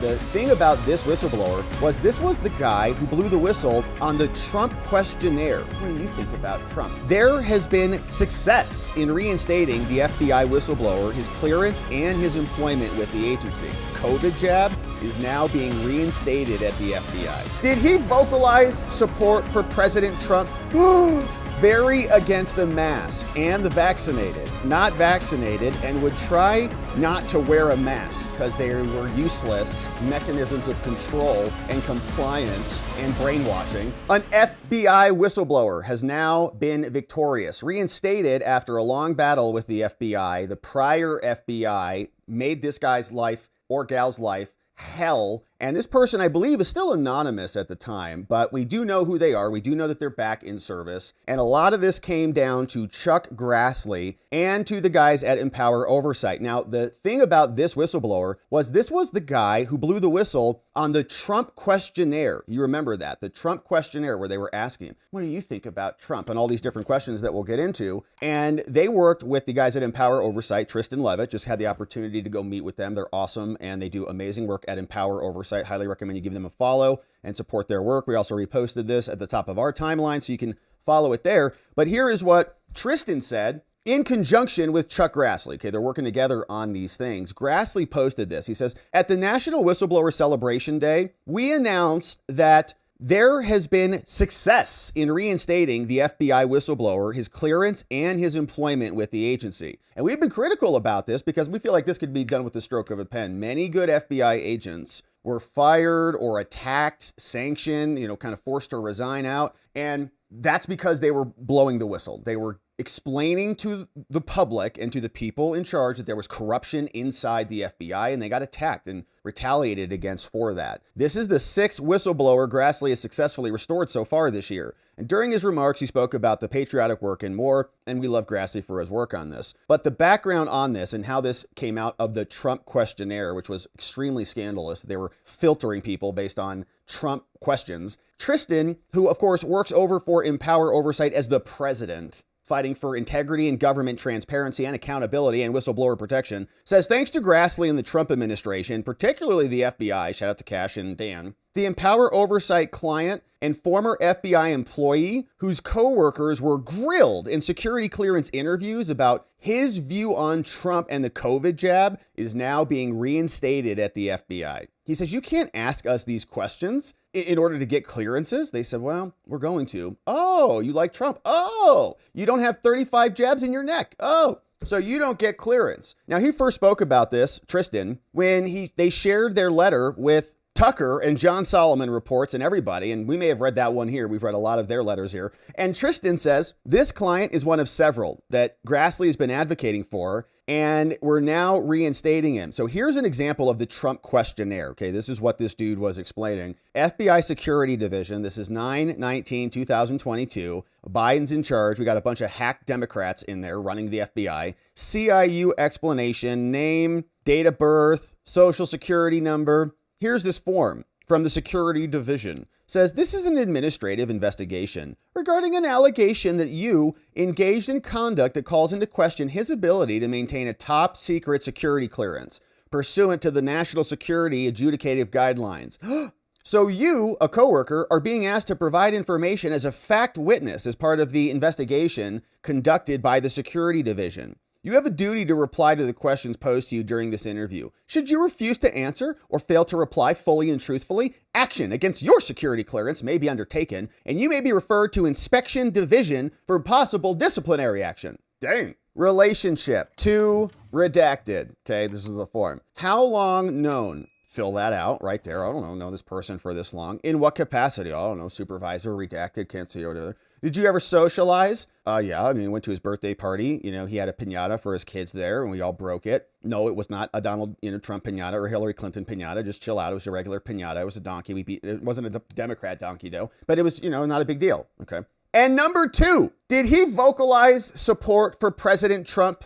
The thing about this whistleblower was this was the guy who blew the whistle on the Trump questionnaire. What do you think about Trump? There has been success in reinstating the FBI whistleblower, his clearance, and his employment with the agency. COVID jab is now being reinstated at the FBI. Did he vocalize support for President Trump? Very against the mask and the vaccinated, not vaccinated, and would try not to wear a mask because they were useless mechanisms of control and compliance and brainwashing. An FBI whistleblower has now been victorious, reinstated after a long battle with the FBI. The prior FBI made this guy's life or gal's life hell. And this person, I believe, is still anonymous at the time, but we do know who they are. We do know that they're back in service. And a lot of this came down to Chuck Grassley and to the guys at Empower Oversight. Now, the thing about this whistleblower was this was the guy who blew the whistle on the Trump questionnaire. You remember that, the Trump questionnaire, where they were asking him, what do you think about Trump? And all these different questions that we'll get into. And they worked with the guys at Empower Oversight. Tristan Levitt, just had the opportunity to go meet with them. They're awesome, and they do amazing work at Empower Oversight. Highly recommend you give them a follow and support their work. We also reposted this at the top of our timeline, so you can follow it there. But here is what Tristan said in conjunction with Chuck Grassley. Okay, they're working together on these things. Grassley posted this. He says, at the National Whistleblower Celebration Day, we announced that there has been success in reinstating the FBI whistleblower, his clearance, and his employment with the agency. And we've been critical about this because we feel like this could be done with the stroke of a pen. Many good FBI agents were fired or attacked, sanctioned, kind of forced to resign out. And that's because they were blowing the whistle. They were explaining to the public and to the people in charge that there was corruption inside the FBI, and they got attacked and retaliated against for that. This is the sixth whistleblower Grassley has successfully restored so far this year. And during his remarks, he spoke about the patriotic work and more, and we love Grassley for his work on this. But the background on this and how this came out of the Trump questionnaire, which was extremely scandalous. They were filtering people based on Trump questions. Tristan, who of course works over for Empower Oversight as the president, fighting for integrity and government transparency and accountability and whistleblower protection, says thanks to Grassley and the Trump administration, particularly the FBI, shout out to Cash and Dan, the Empower Oversight client and former FBI employee whose coworkers were grilled in security clearance interviews about his view on Trump and the COVID jab is now being reinstated at the FBI. He says, you can't ask us these questions in order to get clearances. They said, well, we're going to. Oh, you like Trump? Oh, you don't have 35 jabs in your neck. Oh, so you don't get clearance. Now, he first spoke about this, Tristan, when they shared their letter with Tucker and John Solomon reports and everybody, and we may have read that one here. We've read a lot of their letters here. And Tristan says, this client is one of several that Grassley has been advocating for, and we're now reinstating him. So here's an example of the Trump questionnaire. Okay, this is what this dude was explaining. FBI Security Division, this is 9/19/2022. Biden's in charge. We got a bunch of hack Democrats in there running the FBI. CIU explanation, name, date of birth, social security number. Here's this form from the Security Division. Says this is an administrative investigation regarding an allegation that you engaged in conduct that calls into question his ability to maintain a top secret security clearance pursuant to the National Security Adjudicative Guidelines. So you, a coworker, are being asked to provide information as a fact witness as part of the investigation conducted by the Security Division. You have a duty to reply to the questions posed to you during this interview. Should you refuse to answer or fail to reply fully and truthfully, action against your security clearance may be undertaken, and you may be referred to Inspection Division for possible disciplinary action. Dang. Relationship. To redacted. Okay, this is the form. How long known? Fill that out right there. I don't know this person for this long. In what capacity? I don't know. Supervisor, redacted, can't see over there. Did you ever socialize? Yeah, I mean, went to his birthday party. He had a piñata for his kids there, and we all broke it. No, it was not a Donald Trump piñata or Hillary Clinton piñata. Just chill out. It was a regular piñata. It was a donkey. It wasn't a Democrat donkey, though. But it was, not a big deal. Okay. And number two, did he vocalize support for President Trump?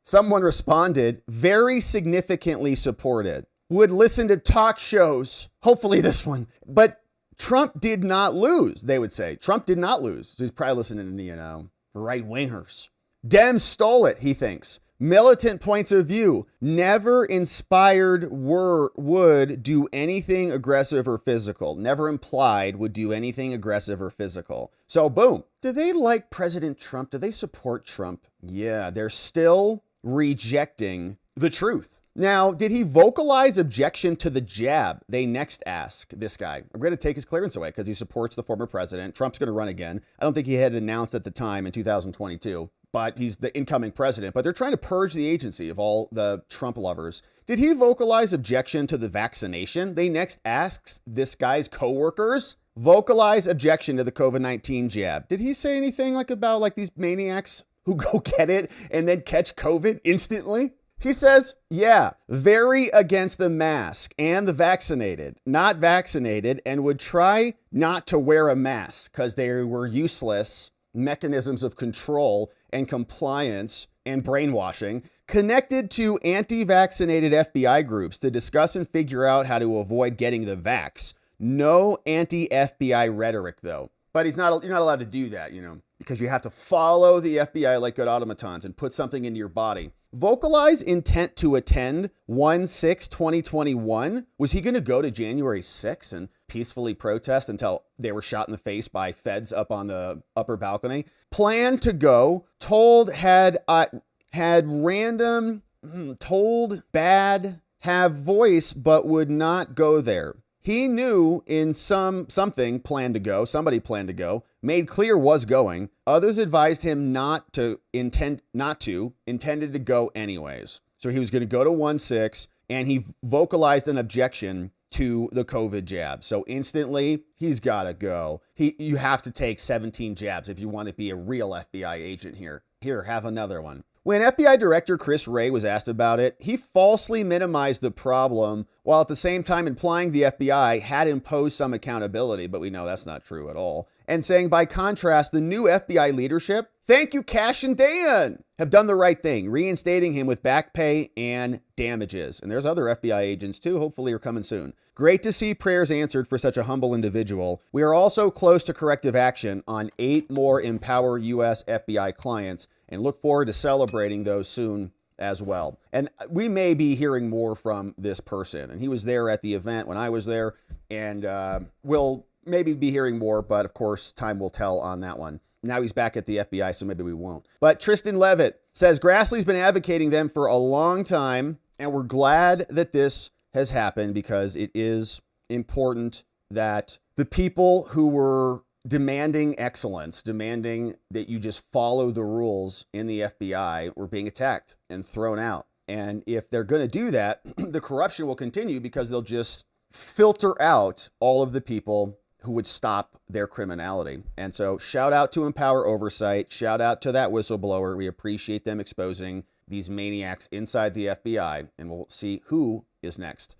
Someone responded, very significantly supported. Would listen to talk shows. Hopefully this one. But Trump did not lose, they would say. Trump did not lose. He's probably listening to, right-wingers. Dems stole it, he thinks. Militant points of view. Never inspired would do anything aggressive or physical. Never implied would do anything aggressive or physical. So boom. Do they like President Trump? Do they support Trump? Yeah, they're still rejecting the truth. Now, did he vocalize objection to the jab? They next ask this guy. I'm going to take his clearance away because he supports the former president. Trump's going to run again. I don't think he had announced at the time in 2022, but he's the incoming president. But they're trying to purge the agency of all the Trump lovers. Did he vocalize objection to the vaccination? They next asks this guy's coworkers. Vocalize objection to the COVID-19 jab. Did he say anything like about like these maniacs who go get it and then catch COVID instantly? He says, yeah, very against the mask and the vaccinated, not vaccinated, and would try not to wear a mask because they were useless mechanisms of control and compliance and brainwashing, connected to anti-vaccinated FBI groups to discuss and figure out how to avoid getting the vax. No anti-FBI rhetoric, though. But you're not allowed to do that, because you have to follow the FBI like good automatons and put something into your body. Vocalize intent to attend 1/6/2021. Was he going to go to January 6th and peacefully protest until they were shot in the face by feds up on the upper balcony? Plan to go. Told had random. Told bad. Have voice but would not go there. He knew in something planned to go, somebody planned to go, made clear was going. Others advised him intended to go anyways. So he was going to go to 1/6 and he vocalized an objection to the COVID jab. So instantly he's got to go. You have to take 17 jabs if you want to be a real FBI agent here. Here, have another one. When FBI Director Chris Wray was asked about it, he falsely minimized the problem while at the same time implying the FBI had imposed some accountability, but we know that's not true at all. And saying, by contrast, the new FBI leadership, thank you, Cash and Dan, have done the right thing, reinstating him with back pay and damages. And there's other FBI agents too, hopefully are coming soon. Great to see prayers answered for such a humble individual. We are also close to corrective action on 8 more Empower US FBI clients and look forward to celebrating those soon as well. And we may be hearing more from this person. And he was there at the event when I was there, and we'll maybe be hearing more, but of course, time will tell on that one. Now he's back at the FBI, so maybe we won't. But Tristan Levitt says, Grassley's been advocating them for a long time, and we're glad that this has happened because it is important that the people who were demanding excellence, demanding that you just follow the rules in the FBI, were being attacked and thrown out. And if they're going to do that, the corruption will continue because they'll just filter out all of the people who would stop their criminality. And so shout out to Empower Oversight. Shout out to that whistleblower. We appreciate them exposing these maniacs inside the FBI, and we'll see who is next.